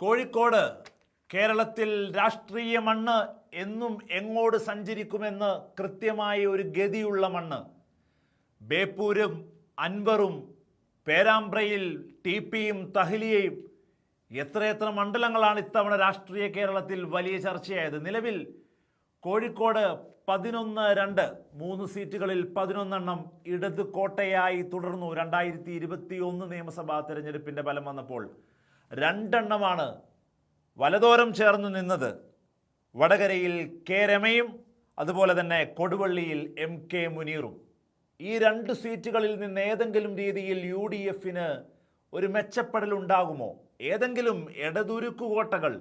കോഴിക്കോട് കേരളത്തിൽ രാഷ്ട്രീയ മണ്ണ് എന്നും എങ്ങോട്ട് സഞ്ചരിക്കുമെന്ന് കൃത്യമായ ഒരു ഗതിയുള്ള മണ്ണ്. ബേപ്പൂരും അൻവറും പേരാമ്പ്രയിൽ ടി.പിയും തഹ്ലിയയും എത്രയെത്ര മണ്ഡലങ്ങളാണ് ഇത്തവണ രാഷ്ട്രീയ കേരളത്തിൽ വലിയ ചർച്ചയായത്. നിലവിൽ കോഴിക്കോട് 11-2 3 സീറ്റുകളിൽ 11 ഇടത് കോട്ടയായി തുടർന്നു. 2021 നിയമസഭാ തെരഞ്ഞെടുപ്പിന്റെ ഫലം വന്നപ്പോൾ 2 വലതോരം ചേർന്ന് നിന്നത്. വടകരയിൽ കെ രമയും അതുപോലെ തന്നെ കൊടുവള്ളിയിൽ MK മുനീറും. ഈ 2 സീറ്റുകളിൽ നിന്ന് ഏതെങ്കിലും രീതിയിൽ UDFന് ഒരു മെച്ചപ്പെടൽ ഉണ്ടാകുമോ? ഏതെങ്കിലും ഇടതുരുക്കു കോട്ടകൾ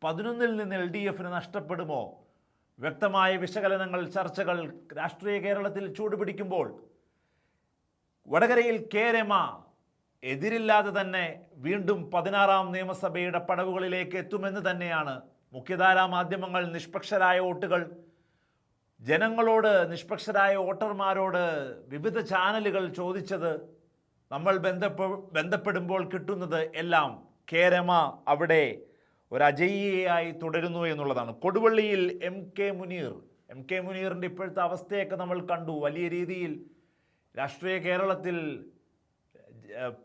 11 നിന്ന് LDFന് നഷ്ടപ്പെടുമോ? വ്യക്തമായ വിശകലനങ്ങൾ, ചർച്ചകൾ രാഷ്ട്രീയ കേരളത്തിൽ ചൂടുപിടിക്കുമ്പോൾ വടകരയിൽ കെ രമ എതിരില്ലാതെ തന്നെ വീണ്ടും 16ാം നിയമസഭയുടെ പടവുകളിലേക്ക് എത്തുമെന്ന് തന്നെയാണ് മുഖ്യധാരാ മാധ്യമങ്ങൾ. നിഷ്പക്ഷരായ വോട്ടുകൾ ജനങ്ങളോട്, നിഷ്പക്ഷരായ വോട്ടർമാരോട് വിവിധ ചാനലുകൾ ചോദിച്ചത്, നമ്മൾ ബന്ധപ്പെടുമ്പോൾ കിട്ടുന്നത് എല്ലാം കെ രമ അവിടെ ഒരു അജയ്യയായി തുടരുന്നു എന്നുള്ളതാണ്. കൊടുവള്ളിയിൽ MK മുനീറിൻ്റെ ഇപ്പോഴത്തെ അവസ്ഥയൊക്കെ നമ്മൾ കണ്ടു. വലിയ രീതിയിൽ രാഷ്ട്രീയ കേരളത്തിൽ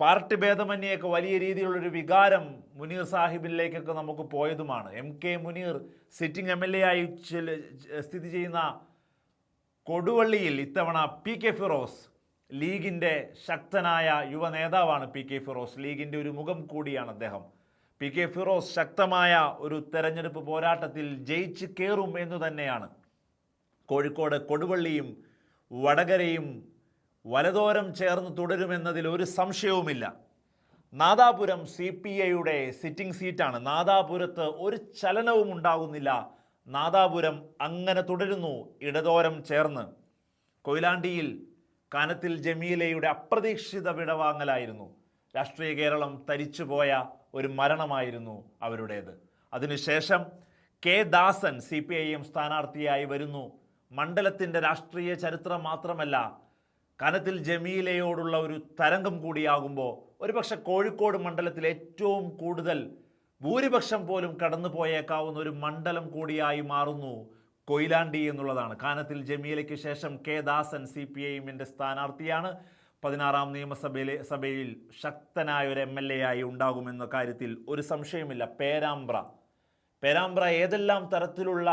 പാർട്ടി ഭേദമന്യൊക്കെ വലിയ രീതിയിലുള്ളൊരു വികാരം മുനീർ സാഹിബിലേക്കൊക്കെ നമുക്ക് പോയതുമാണ്. MK മുനീർ സിറ്റിംഗ് MLA ആയി സ്ഥിതി ചെയ്യുന്ന കൊടുവള്ളിയിൽ ഇത്തവണ PK ഫിറോസ്, ലീഗിൻ്റെ ശക്തനായ യുവ നേതാവാണ് PK ഫിറോസ്. ലീഗിൻ്റെ ഒരു മുഖം കൂടിയാണ് അദ്ദേഹം. PK ഫിറോസ് ശക്തമായ ഒരു തെരഞ്ഞെടുപ്പ് പോരാട്ടത്തിൽ ജയിച്ച് കയറും എന്ന് തന്നെയാണ്. കോഴിക്കോട് കൊടുവള്ളിയും വടകരയും വലതോരം ചേർന്ന് തുടരുമെന്നതിൽ ഒരു സംശയവുമില്ല. നാദാപുരം CPIയുടെ സിറ്റിംഗ് സീറ്റാണ്. നാദാപുരത്ത് ഒരു ചലനവും ഉണ്ടാകുന്നില്ല. നാദാപുരം അങ്ങനെ തുടരുന്നു ഇടതോരം ചേർന്ന്. കൊയിലാണ്ടിയിൽ കാനത്തിൽ ജമീലയുടെ അപ്രതീക്ഷിത വിടവാങ്ങലായിരുന്നു. രാഷ്ട്രീയ കേരളം തരിച്ചുപോയ ഒരു മരണമായിരുന്നു അവരുടേത്. അതിനുശേഷം K ദാസൻ CPIM സ്ഥാനാർത്ഥിയായി വരുന്നു. മണ്ഡലത്തിൻ്റെ രാഷ്ട്രീയ ചരിത്രം മാത്രമല്ല, കാനത്തിൽ ജമീലയോടുള്ള ഒരു തരംഗം കൂടിയാകുമ്പോൾ ഒരുപക്ഷെ കോഴിക്കോട് മണ്ഡലത്തിൽ ഏറ്റവും കൂടുതൽ ഭൂരിപക്ഷം പോലും കടന്നു പോയേക്കാവുന്ന ഒരു മണ്ഡലം കൂടിയായി മാറുന്നു കൊയിലാണ്ടി എന്നുള്ളതാണ്. കാനത്തിൽ ജമീലയ്ക്ക് ശേഷം K ദാസൻ CPIMൻ്റെ സ്ഥാനാർത്ഥിയാണ്. 16ാം നിയമസഭയിൽ ശക്തനായ ഒരു MLA ആയി ഉണ്ടാകുമെന്ന കാര്യത്തിൽ ഒരു സംശയമില്ല. പേരാമ്പ്ര ഏതെല്ലാം തരത്തിലുള്ള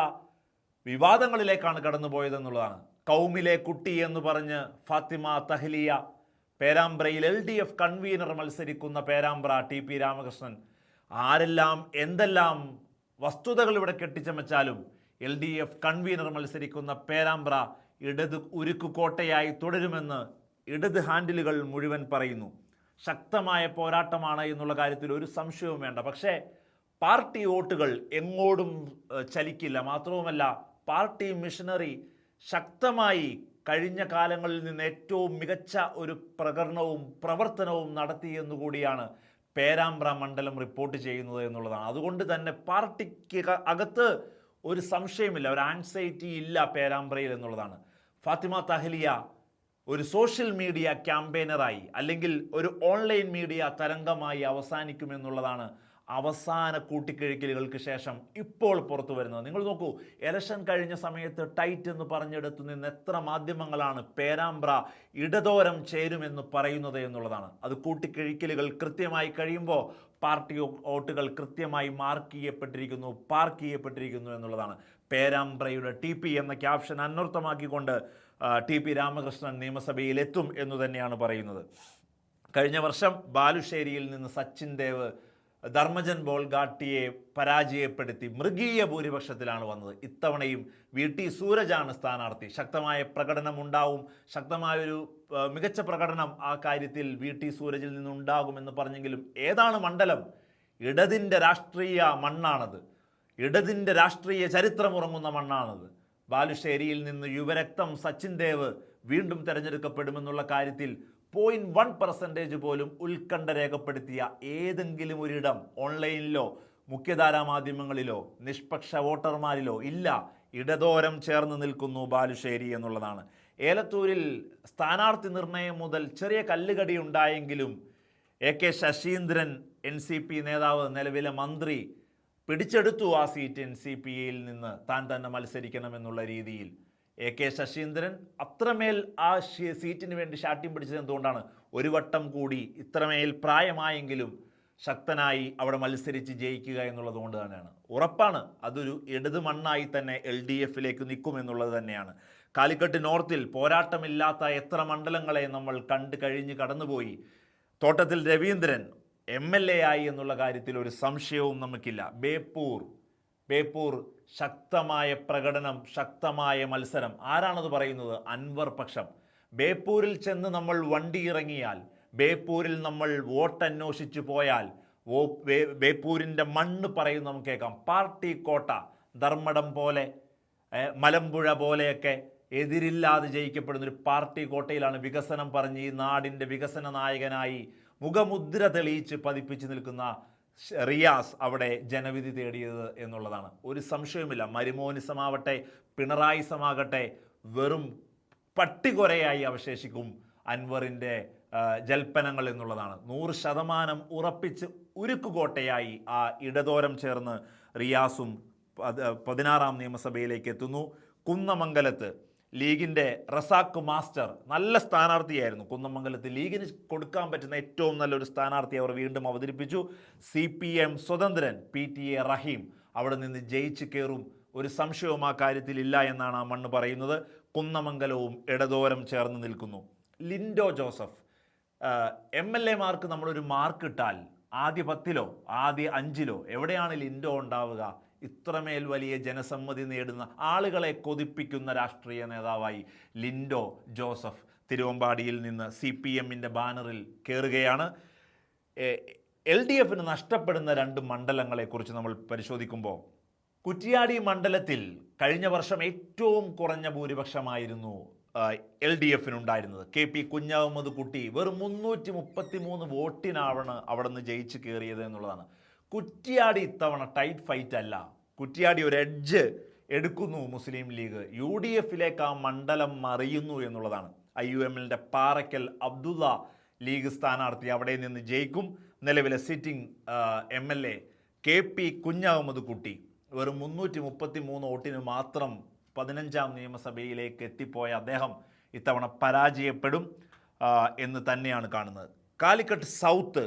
വിവാദങ്ങളിലേക്കാണ് കടന്നുപോയതെന്നുള്ളതാണ്. കൗമിലെ കുട്ടി എന്ന് പറഞ്ഞ് ഫാത്തിമ തഹ്ലിയ, പേരാമ്പ്രയിൽ LDF കൺവീനർ മത്സരിക്കുന്ന പേരാമ്പ്ര TP രാമകൃഷ്ണൻ, ആരെല്ലാം എന്തെല്ലാം വസ്തുതകൾ ഇവിടെ കെട്ടിച്ചമച്ചാലും LDF കൺവീനർ മത്സരിക്കുന്ന പേരാമ്പ്ര ഇടത് ഉരുക്കു കോട്ടയായി തുടരുമെന്ന് ഇടത് ഹാൻഡിലുകൾ മുഴുവൻ പറയുന്നു. ശക്തമായ പോരാട്ടമാണ് എന്നുള്ള കാര്യത്തിൽ ഒരു സംശയവും വേണ്ട. പക്ഷേ പാർട്ടി വോട്ടുകൾ എങ്ങോട്ടും ചലിക്കില്ല. മാത്രവുമല്ല, പാർട്ടി മിഷനറി ശക്തമായി കഴിഞ്ഞ കാലങ്ങളിൽ നിന്ന് ഏറ്റവും മികച്ച ഒരു പ്രവർത്തനവും നടത്തി എന്നുകൂടിയാണ് പേരാമ്പ്ര മണ്ഡലം റിപ്പോർട്ട് ചെയ്യുന്നത് എന്നുള്ളതാണ്. അതുകൊണ്ട് തന്നെ പാർട്ടിക്ക് അകത്ത് ഒരു സംശയമില്ല, ഒരു ആൻസൈറ്റി ഇല്ല പേരാമ്പ്രയിൽ എന്നുള്ളതാണ്. ഫാത്തിമ തഹ്ലിയ ഒരു സോഷ്യൽ മീഡിയ ക്യാമ്പയിനറായി അല്ലെങ്കിൽ ഒരു ഓൺലൈൻ മീഡിയ തരംഗമായി അവസാനിക്കുമെന്നുള്ളതാണ് അവസാന കൂട്ടിക്കിഴിക്കലുകൾക്ക് ശേഷം ഇപ്പോൾ പുറത്തു വരുന്നത്. നിങ്ങൾ നോക്കൂ, ഇലക്ഷൻ കഴിഞ്ഞ സമയത്ത് ടൈറ്റ് എന്ന് പറഞ്ഞെടുത്തു നിന്ന് എത്ര മാധ്യമങ്ങളാണ് പേരാമ്പ്ര ഇടതോരം ചേരുമെന്ന് പറയുന്നത് എന്നുള്ളതാണ്. അത് കൂട്ടിക്കിഴിക്കലുകൾ കൃത്യമായി കഴിയുമ്പോൾ പാർട്ടി വോട്ടുകൾ കൃത്യമായി പാർക്ക് ചെയ്യപ്പെട്ടിരിക്കുന്നു എന്നുള്ളതാണ്. പേരാമ്പ്രയുടെ TP എന്ന ക്യാപ്ഷൻ അന്വർത്ഥമാക്കിക്കൊണ്ട് TP രാമകൃഷ്ണൻ നിയമസഭയിൽ എത്തും എന്ന് തന്നെയാണ് പറയുന്നത്. കഴിഞ്ഞ വർഷം ബാലുശ്ശേരിയിൽ നിന്ന് സച്ചിൻ ദേവ് ധർമ്മജൻ ബോൾഗാട്ടിയെ പരാജയപ്പെടുത്തി മൃഗീയ ഭൂരിപക്ഷത്തിലാണ് വന്നത്. ഇത്തവണയും VT സൂരജാണ് സ്ഥാനാർത്ഥി. ശക്തമായ പ്രകടനം ഉണ്ടാവും, ശക്തമായൊരു മികച്ച പ്രകടനം ആ കാര്യത്തിൽ VT സൂരജിൽ നിന്നുണ്ടാകുമെന്ന് പറഞ്ഞെങ്കിലും ഏതാണ് മണ്ഡലം? ഇടതിൻ്റെ രാഷ്ട്രീയ മണ്ണാണത്, ഇടതിൻ്റെ രാഷ്ട്രീയ ചരിത്രമുറങ്ങുന്ന മണ്ണാണത്. ബാലുശ്ശേരിയിൽ നിന്ന് യുവരക്തം സച്ചിൻ ദേവ് വീണ്ടും തിരഞ്ഞെടുക്കപ്പെടുമെന്നുള്ള കാര്യത്തിൽ 0.1% പോലും ഉത്കണ്ഠ രേഖപ്പെടുത്തിയ ഏതെങ്കിലും ഒരിടം ഓൺലൈനിലോ മുഖ്യധാരാ മാധ്യമങ്ങളിലോ നിഷ്പക്ഷ വോട്ടർമാരിലോ ഇല്ല. ഇടതോരം ചേർന്ന് നിൽക്കുന്നു ബാലുശ്ശേരി എന്നുള്ളതാണ്. ഏലത്തൂരിൽ സ്ഥാനാർത്ഥി നിർണയം മുതൽ ചെറിയ കല്ലുകടി ഉണ്ടായെങ്കിലും AK ശശീന്ദ്രൻ NCP നേതാവ്, നിലവിലെ മന്ത്രി, പിടിച്ചെടുത്തു ആ സീറ്റ് NCPയിൽ നിന്ന് താൻ തന്നെ മത്സരിക്കണമെന്നുള്ള രീതിയിൽ. AK ശശീന്ദ്രൻ അത്രമേൽ ആ സീറ്റിന് വേണ്ടി ശാഠ്യം പിടിച്ചത് എന്തുകൊണ്ടാണ്? ഒരു വട്ടം കൂടി ഇത്രമേൽ പ്രായമായെങ്കിലും ശക്തനായി അവിടെ മത്സരിച്ച് ജയിക്കുക എന്നുള്ളത് കൊണ്ട് തന്നെയാണ്. ഉറപ്പാണ് അതൊരു ഇടത് മണ്ണായി തന്നെ LDFിലേക്ക് നിൽക്കുമെന്നുള്ളത് തന്നെയാണ്. കാലിക്കട്ട് നോർത്തിൽ പോരാട്ടമില്ലാത്ത എത്ര മണ്ഡലങ്ങളെ നമ്മൾ കഴിഞ്ഞ് കടന്നുപോയി. തോട്ടത്തിൽ രവീന്ദ്രൻ MLA ആയി എന്നുള്ള കാര്യത്തിൽ ഒരു സംശയവും നമുക്കില്ല. ബേപ്പൂർ ശക്തമായ പ്രകടനം, ശക്തമായ മത്സരം. ആരാണത് പറയുന്നത്? അൻവർ പക്ഷം. ബേപ്പൂരിൽ ചെന്ന് നമ്മൾ വണ്ടി ഇറങ്ങിയാൽ, ബേപ്പൂരിൽ നമ്മൾ വോട്ടന്വേഷിച്ചു പോയാൽ, ബേപ്പൂരിൻ്റെ മണ്ണ് പറയും നമുക്ക് കേൾക്കാം. പാർട്ടി കോട്ട, ധർമ്മടം പോലെ, മലമ്പുഴ പോലെയൊക്കെ എതിരില്ലാതെ ജയിക്കപ്പെടുന്നൊരു പാർട്ടി കോട്ടയിലാണ് വികസനം പറഞ്ഞ് ഈ നാടിൻ്റെ വികസന നായകനായി മുഖമുദ്ര തെളിയിച്ച് പതിപ്പിച്ച് നിൽക്കുന്ന റിയാസ് അവിടെ ജനവിധി തേടിയത് എന്നുള്ളതാണ്. ഒരു സംശയവുമില്ല. മരുമോനിസമാവട്ടെ പിണറായിസമാകട്ടെ വെറും പട്ടികൊരയായി അവശേഷിക്കും അൻവറിൻ്റെ ജൽപ്പനങ്ങൾ എന്നുള്ളതാണ്. 100% ഉറപ്പിച്ച് ഉരുക്കുകോട്ടയായി ആ ഇടതോരം ചേർന്ന് റിയാസും 16ാം നിയമസഭയിലേക്ക് എത്തുന്നു. കുന്നമംഗലത്ത് ലീഗിൻ്റെ റസാഖ് മാസ്റ്റർ നല്ല സ്ഥാനാർത്ഥിയായിരുന്നു. കുന്നമംഗലത്ത് ലീഗിന് കൊടുക്കാൻ പറ്റുന്ന ഏറ്റവും നല്ലൊരു സ്ഥാനാർത്ഥി അവർ വീണ്ടും അവതരിപ്പിച്ചു. CPM സ്വതന്ത്രൻ PTA റഹീം അവിടെ നിന്ന് ജയിച്ച് കയറും, ഒരു സംശയവും ആ കാര്യത്തിൽ ഇല്ല എന്നാണ് ആ മണ്ണ് പറയുന്നത്. കുന്നമംഗലവും ഇടതോരം ചേർന്ന് നിൽക്കുന്നു. ലിൻഡോ ജോസഫ്, MLA മാർക്ക് നമ്മളൊരു മാർക്ക് ഇട്ടാൽ ആദ്യ 10ലോ ആദ്യ 5ലോ എവിടെയാണ് ലിൻഡോ ഉണ്ടാവുക? ഇത്രമേൽ വലിയ ജനസമ്മതി നേടുന്ന, ആളുകളെ കൊതിപ്പിക്കുന്ന രാഷ്ട്രീയ നേതാവായി ലിൻഡോ ജോസഫ് തിരുവമ്പാടിയിൽ നിന്ന് CPMൻ്റെ ബാനറിൽ കയറുകയാണ്. LDFന് നഷ്ടപ്പെടുന്ന 2 മണ്ഡലങ്ങളെക്കുറിച്ച് നമ്മൾ പരിശോധിക്കുമ്പോൾ, കുറ്റിയാടി മണ്ഡലത്തിൽ കഴിഞ്ഞ വർഷം ഏറ്റവും കുറഞ്ഞ ഭൂരിപക്ഷമായിരുന്നു LDFനുണ്ടായിരുന്നത്. KP കുഞ്ഞഹമ്മദ് കുട്ടി വെറും 333 വോട്ടിനാണ് അവിടെ നിന്ന് ജയിച്ച് കയറിയത് എന്നുള്ളതാണ്. കുറ്റിയാടി ഇത്തവണ ടൈറ്റ് ഫൈറ്റ് അല്ല. കുറ്റിയാടി ഒരു എഡ്ജ് എടുക്കുന്നു മുസ്ലിം ലീഗ്. UDFിലേക്ക് ആ മണ്ഡലം മറിയുന്നു എന്നുള്ളതാണ്. IUMLൻ്റെ പാറയ്ക്കൽ അബ്ദുള്ള ലീഗ് സ്ഥാനാർത്ഥി അവിടെ നിന്ന് ജയിക്കും. നിലവിലെ സിറ്റിംഗ് MLA KP കുഞ്ഞഹമ്മദ് കുട്ടി വെറും 333 വോട്ടിന് മാത്രം 15ാം നിയമസഭയിലേക്ക് എത്തിപ്പോയ അദ്ദേഹം ഇത്തവണ പരാജയപ്പെടും എന്ന് തന്നെയാണ് കാണുന്നത്. കാലിക്കട്ട് സൗത്ത്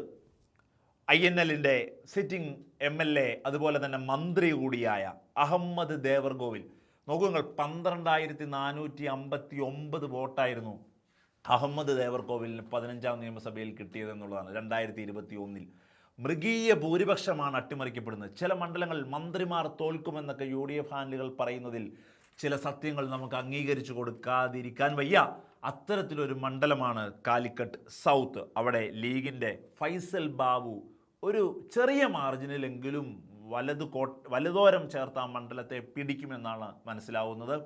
INLൻ്റെ സിറ്റിംഗ് MLA അതുപോലെ തന്നെ മന്ത്രി കൂടിയായ അഹമ്മദ് ദേവർകോവിൽ. നോക്കൂ നിങ്ങൾ, 12,459 വോട്ടായിരുന്നു അഹമ്മദ് ദേവർകോവിലിന് 15ാം നിയമസഭയിൽ കിട്ടിയതെന്നുള്ളതാണ് 2021. മൃഗീയ ഭൂരിപക്ഷമാണ് അട്ടിമറിക്കപ്പെടുന്നത്. ചില മണ്ഡലങ്ങളിൽ മന്ത്രിമാർ തോൽക്കുമെന്നൊക്കെ UDF ഹാൻഡുകൾ പറയുന്നതിൽ ചില സത്യങ്ങൾ നമുക്ക് അംഗീകരിച്ചു കൊടുക്കാതിരിക്കാൻ വയ്യ. അത്തരത്തിലൊരു മണ്ഡലമാണ് കാലിക്കട്ട് സൗത്ത്. അവിടെ ലീഗിൻ്റെ ഫൈസൽ ബാബു ഒരു ചെറിയ മാർജിനിലെങ്കിലും വലതോരം ചേർത്ത ആ മണ്ഡലത്തെ പിടിക്കുമെന്നാണ് മനസ്സിലാവുന്നത്.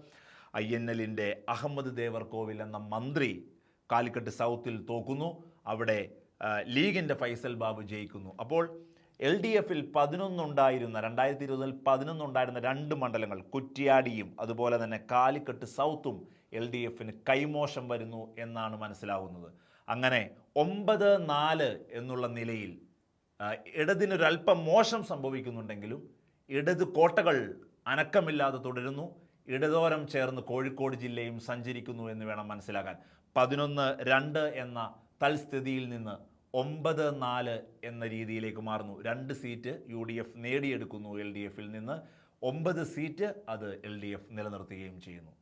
INLൻ്റെ അഹമ്മദ് ദേവർകോവിൽ എന്ന മന്ത്രി കാലിക്കട്ട് സൗത്തിൽ തോക്കുന്നു. അവിടെ ലീഗിൻ്റെ ഫൈസൽ ബാബു ജയിക്കുന്നു. അപ്പോൾ LDFിൽ 11 ഉണ്ടായിരുന്ന 2020 11 ഉണ്ടായിരുന്ന 2 മണ്ഡലങ്ങൾ കുറ്റിയാടിയും അതുപോലെ തന്നെ കാലിക്കട്ട് സൗത്തും LDFന് കൈമോശം വരുന്നു എന്നാണ് മനസ്സിലാവുന്നത്. അങ്ങനെ 9-4 എന്നുള്ള നിലയിൽ ഇടതിനൊരല്പം മോശം സംഭവിക്കുന്നുണ്ടെങ്കിലും ഇടത് കോട്ടകൾ അനക്കമില്ലാതെ തുടരുന്നു. ഇടതോരം ചേർന്ന് കോഴിക്കോട് ജില്ലയും സഞ്ചരിക്കുന്നു എന്ന് വേണം മനസ്സിലാക്കാൻ. 11-2 എന്ന തൽസ്ഥിതിയിൽ നിന്ന് 9-4 എന്ന രീതിയിലേക്ക് മാറുന്നു. 2 സീറ്റ് UDF നേടിയെടുക്കുന്നു LDFിൽ നിന്ന്. 9 സീറ്റ് അത് LDF നിലനിർത്തുകയും ചെയ്യുന്നു.